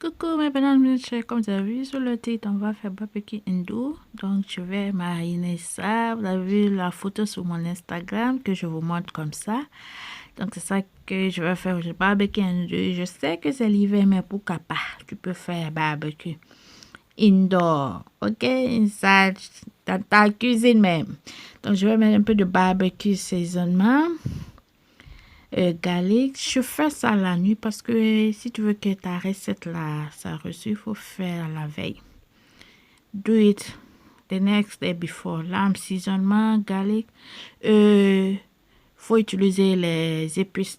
Coucou mes bonhommes, comme vous avez vu sur le titre, on va faire barbecue hindou. Donc je vais mariner ça. Vous avez vu la photo sur mon Instagram que je vous montre comme ça. Donc c'est ça que je vais faire le barbecue hindou. Je sais que c'est l'hiver, mais pourquoi pas? Tu peux faire barbecue indoor, ok? Inside, dans ta cuisine même. Donc je vais mettre un peu de barbecue saisonnement. Garlic, je fais ça la nuit parce que si tu veux que ta recette là, ça reçu, il faut faire la veille. Do it the next day before. L'assaisonnement, garlic. Faut utiliser les épices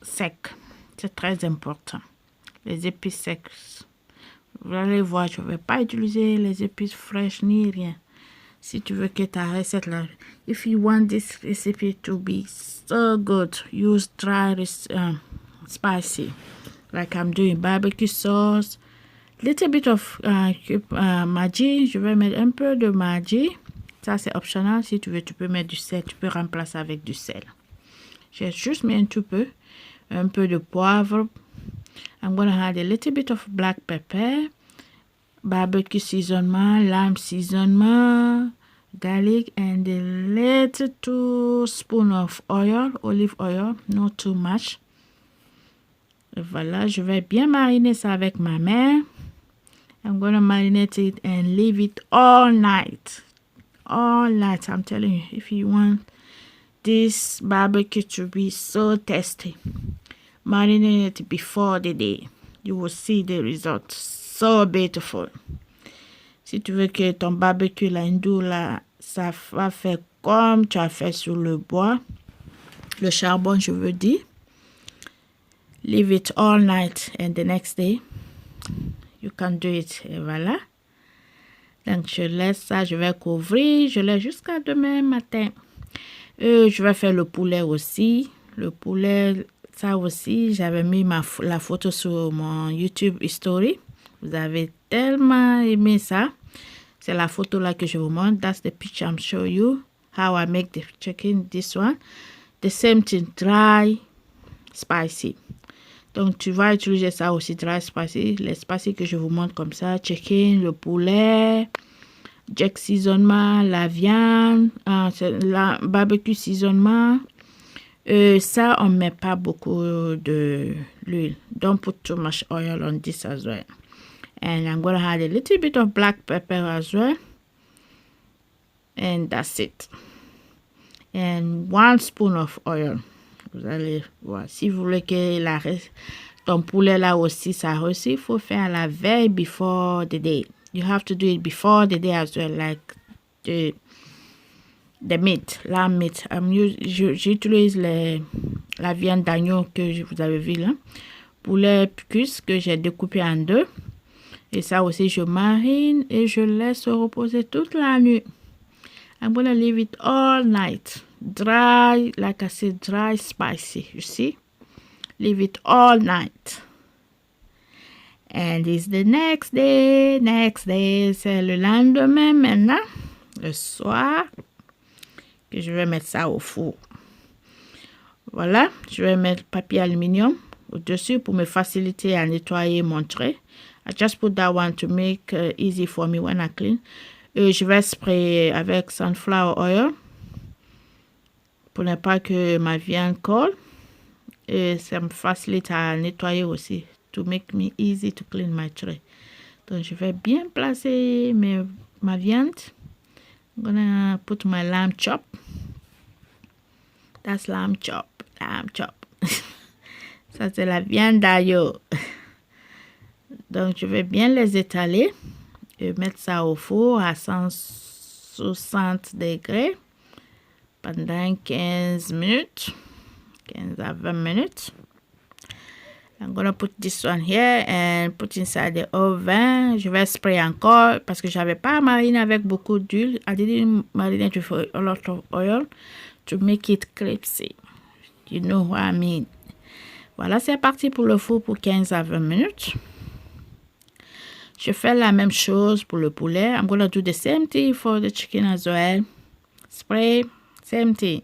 secs. C'est très important. Les épices secs. Vous allez voir, je ne vais pas utiliser les épices fraîches ni rien. Si tu veux que ta recette là, if you want this recipe to be so good, use dry spicy, like I'm doing barbecue sauce, little bit of Maggi. Je vais mettre un peu de Maggi. Ça c'est optional. Si tu veux, tu peux mettre du sel. Tu peux remplacer avec du sel. J'ai juste mis un peu de poivre. I'm gonna add a little bit of black pepper. Barbecue seasonement, lime seasonement, garlic, and a little 2 spoons of oil, olive oil, not too much. Et voilà, je vais bien mariner ça avec ma main. I'm gonna marinate it and leave it all night. All night, I'm telling you, if you want this barbecue to be so tasty, marinate it before the day. You will see the results. So beautiful. Si tu veux que ton barbecue là, hindou là, ça va faire comme tu as fait sur le bois, le charbon, je veux dire. Leave it all night and the next day, you can do it. Et voilà. Donc, je laisse ça, je vais couvrir, je laisse jusqu'à demain matin. Je vais faire le poulet aussi. Le poulet, ça aussi, j'avais mis la photo sur mon YouTube Story. Vous avez tellement aimé ça. C'est la photo là que je vous montre. That's the picture I'm showing you. How I make the chicken, this one. The same thing, dry, spicy. Donc, tu vas utiliser ça aussi, dry, spicy. Les spicy que je vous montre comme ça. Chicken, le poulet, jack seasonement, la viande, la barbecue seasonement. Ça, on ne met pas beaucoup de l'huile. Don't put too much oil on this as well. And I'm going to add a little bit of black pepper as well. And that's it. And 1 spoon of oil. Vous allez voir. Si vous voulez que ton poulet là aussi, ça reçu, il faut faire la veille before the day. You have to do it before the day as well, like the meat, lamb meat. J'utilise la viande d'agneau que vous avez vu là. Poulet pucus que j'ai découpé en 2. Et ça aussi, je marine et je laisse reposer toute la nuit. I'm going to leave it all night. Dry, like I said, dry, spicy. You see? Leave it all night. And it's the next day. Next day, c'est le lendemain maintenant, le soir, que je vais mettre ça au four. Voilà, je vais mettre papier aluminium au-dessus pour me faciliter à nettoyer mon trait. I just put that one to make easy for me when I clean. Je vais sprayer avec sunflower oil pour ne pas que ma viande colle. Et ça me facilite à nettoyer aussi. To make me easy to clean my tray. Donc, je vais bien placer ma viande. I'm gonna put my lamb chop. That's lamb chop. Lamb chop. Ça, c'est la viande d'agneau. Donc, je vais bien les étaler et mettre ça au four à 160 degrés pendant 15 minutes, 15 à 20 minutes. I'm going to put this one here and put inside the oven. Je vais sprayer encore parce que je n'avais pas mariné avec beaucoup d'huile. I didn't marinate with a lot of oil to make it crispy. You know what I mean. Voilà, c'est parti pour le four pour 15 à 20 minutes. Je fais la même chose pour le poulet. I'm going to do the same thing for the chicken as well. Spray, same thing.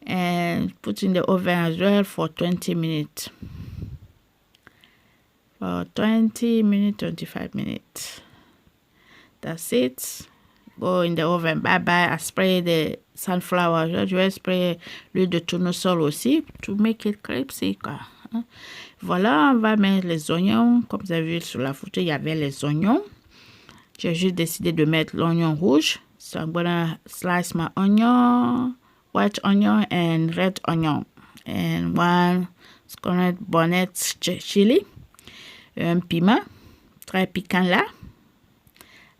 And put in the oven as well for 20 minutes. for 20 minutes, 25 minutes. That's it. Go in the oven. Bye bye. I spray the sunflower. Je vais sprayer l'huile de tournesol aussi to make it crispy, quoi. Voilà, on va mettre les oignons. Comme vous avez vu sur la photo, il y avait les oignons. J'ai juste décidé de mettre l'oignon rouge. So I'm gonna slice my onion, white onion and red onion. And one scorned bonnet chili. Un piment, très piquant là.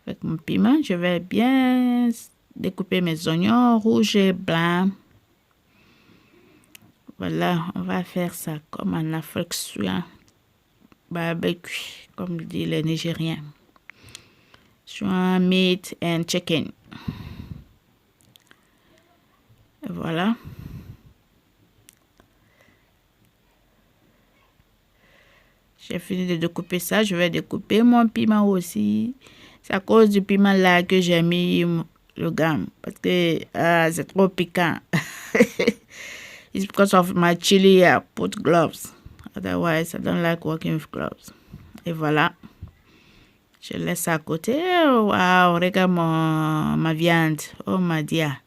Avec mon piment, je vais bien découper mes oignons rouges et blancs. Voilà, on va faire ça comme en Afrique sur un barbecue, comme disent les Nigériens. Sur un meat and chicken. Et voilà. J'ai fini de découper ça. Je vais découper mon piment aussi. C'est à cause du piment là que j'ai mis le gamme. Parce que c'est trop piquant. It's because of my chili, I put gloves. Otherwise, I don't like working with gloves. Et voilà. Je laisse ça à côté. Wow, regarde ma viande. Oh my dear.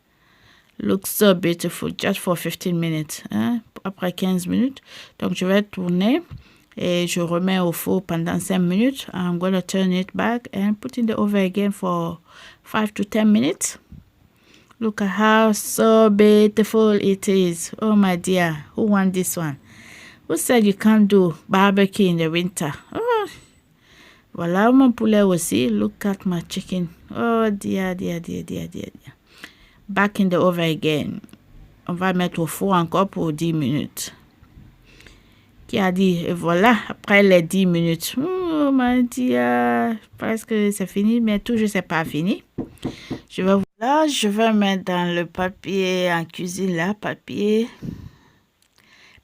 Looks so beautiful. Just for 15 minutes. Hein? Après 15 minutes. Donc, je vais tourner. Et je remets au four pendant 5 minutes. I'm going to turn it back and put in the oven again for 5 to 10 minutes. Look at how so beautiful it is. Oh my dear, who wants this one? Who said you can't do barbecue in the winter? Oh, voilà mon poulet aussi. Look at my chicken. Oh dear, dear, dear, dear, dear, dear. Back in the oven again. On va mettre au four encore pour 10 minutes. Qui a dit, et voilà, après les 10 minutes. Oh my dear, presque c'est fini, mais toujours c'est pas fini. Je vais mettre dans le papier en cuisine là, papier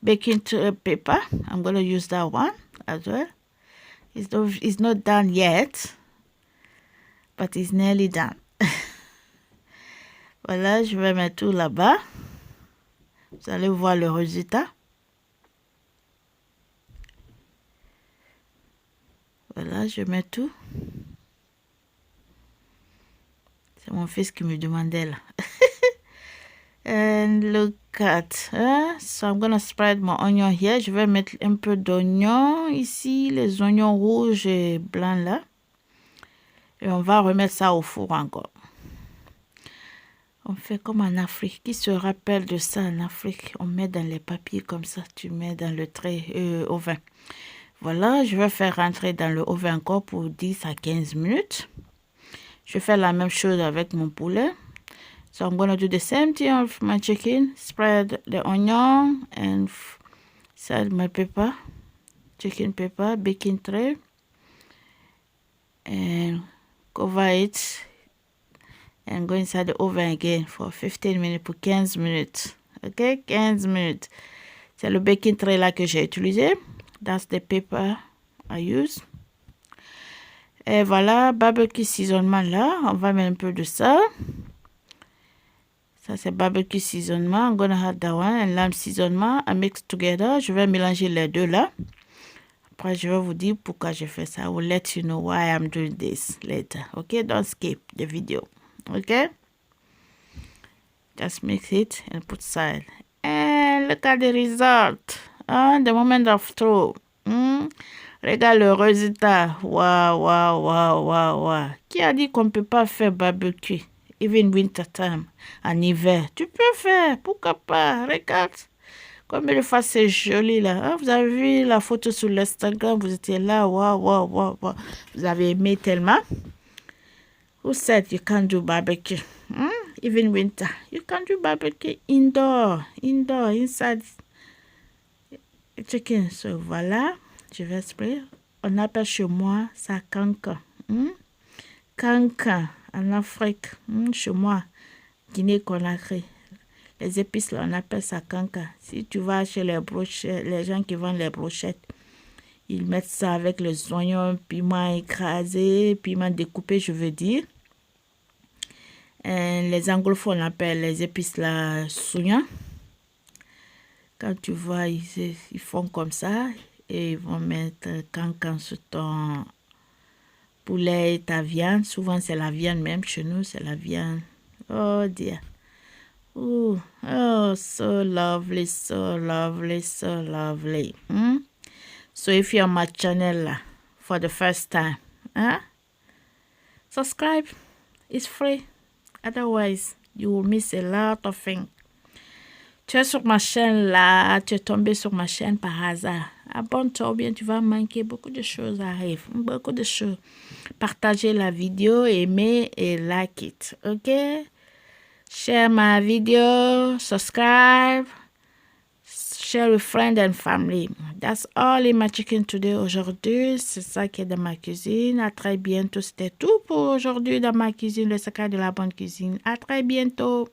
baking paper. I'm going to use that one as well. It's not done yet, but it's nearly done. Voilà, je vais mettre tout là-bas. Vous allez voir le résultat. Voilà, je mets tout. C'est mon fils qui me demandait là. And look at, so I'm gonna spread my onion here. Je vais mettre un peu d'oignon ici, les oignons rouges et blancs là. Et on va remettre ça au four encore. On fait comme en Afrique. Qui se rappelle de ça en Afrique? On met dans les papiers comme ça. Tu mets dans le trait au vin. Voilà, je vais faire rentrer dans le oven encore pour 10 à 15 minutes. Je fais la même chose avec mon poulet. So I'm going to do the same thing with my chicken. Spread the onion and salt my pepper, chicken pepper, baking tray. And cover it. And go inside the oven again for 15 minutes, pour 15 minutes. Ok, 15 minutes. C'est le baking tray là que j'ai utilisé. That's the paper I use. Et voilà, barbecue seasonement là. On va mettre un peu de ça. Ça c'est barbecue seasonement. I'm gonna add that one. And lamb seasonement. I mix together. Je vais mélanger les deux là. Après, je vais vous dire pourquoi je fais ça. I will let you know why I'm doing this later. Okay, don't skip the video. Okay? Just mix it and put salt. And look at the result. The moment of truth. Regarde le résultat. Wow, wow, wow, wow, wow. Qui a dit qu'on ne peut pas faire barbecue? Even winter time. En hiver. Tu peux faire. Pourquoi pas? Regarde. Comme le face c'est joli là. Vous avez vu la photo sur l'Instagram. Vous étiez là. Wow, wow, wow, wow. Vous avez aimé tellement. Who said you can't do barbecue? Even winter. You can do barbecue indoor, inside chicken. So voilà, je vais spray. On appelle chez moi ça canca. Canca en Afrique. Chez moi, Guinée-Conakry. Les épices là, on appelle ça canca. Si tu vas chez les brochettes, les gens qui vendent les brochettes, ils mettent ça avec les oignons, piment écrasé, piment découpé, je veux dire. Et les anglophones appellent les épices là souya. Quand tu vois, ils font comme ça. et ils vont mettre cancan sur ton poulet et ta viande. Souvent, c'est la viande même. Chez nous, c'est la viande. Oh, dear. Ooh, oh, so lovely, so lovely, so lovely. So if you're on my channel for the first time, subscribe. It's free. Otherwise, you will miss a lot of things. Tu es sur ma chaîne là, tu es tombé sur ma chaîne par hasard. Abonne-toi ou bien tu vas manquer beaucoup de choses arrivent. Beaucoup de choses. Partagez la vidéo, aimez et like it. Ok? Share my video, subscribe, share with friends and family. That's all in my chicken today aujourd'hui. C'est ça qui est dans ma cuisine. À très bientôt. C'était tout pour aujourd'hui dans ma cuisine, le secret de la bonne cuisine. À très bientôt.